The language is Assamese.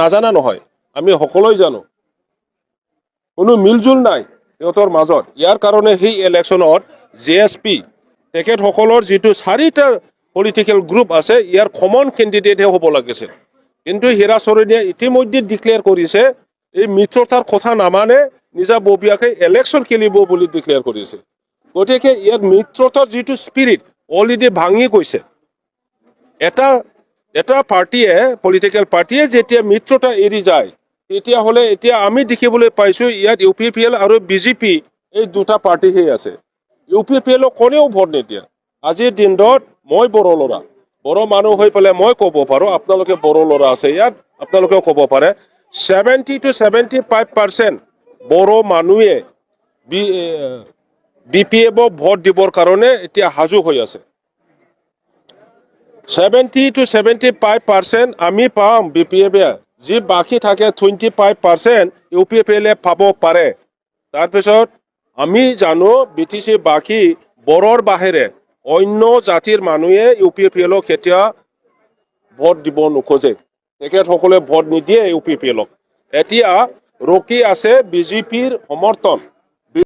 নাজানা নহয়, আমি সকলোৱে জানো কোনো মিলজুল নাই সিহঁতৰ মাজত। ইয়াৰ কাৰণে সেই ইলেকশ্যনত JSP তেখেতসকলৰ যিটো 4টা পলিটিকেল গ্ৰুপ আছে ইয়াৰ কমন কেণ্ডিডেটহে হ'ব লাগিছিল। কিন্তু হীৰা চৰেণীয়ে ইতিমধ্যে ডিক্লেয়াৰ কৰিছে এই মিত্ৰতাৰ কথা নামানে, নিজাববীয়াকৈ ইলেকশ্যন খেলিব বুলি ডিক্লেয়াৰ কৰিছে। গতিকে ইয়াত মিত্ৰতাৰ যিটো স্পিৰিট অলৰেডি ভাঙি গৈছে। এটা পাৰ্টীয়ে, পলিটিকেল পাৰ্টীয়ে যেতিয়া মিত্ৰতা এৰি যায় তেতিয়াহ'লে এতিয়া আমি দেখিবলৈ পাইছোঁ ইয়াত UPPL আৰু BJP এই দুটা পাৰ্টীহে আছে। UPPLক কোনেও ভোট নিদিয়ে। আজিৰ দিনত মই বড়ো ল'ৰা, বড়ো মানুহ হৈ পেলাই মই ক'ব পাৰোঁ, আপোনালোকে বড়ো ল'ৰা আছে ইয়াত, আপোনালোকেও ক'ব পাৰে 70 to 75% বড়ো মানুহে BPFক ভোট দিবৰ কাৰণে এতিয়া সাজু হৈ আছে। 70 to 75% আমি পাম BPFে, যি বাকী থাকে 25% UPPLে পাব পাৰে। তাৰপিছত আমি জানো BTC বাকী বড়োৰ বাহিৰে অন্য জাতিৰ মানুহে UPPLক কেতিয়া ভোট দিব নোখোজে, তেখেতসকলে ভোট নিদিয়ে UPPLক। এতিয়া ৰখি আছে BJPৰ সমৰ্থন।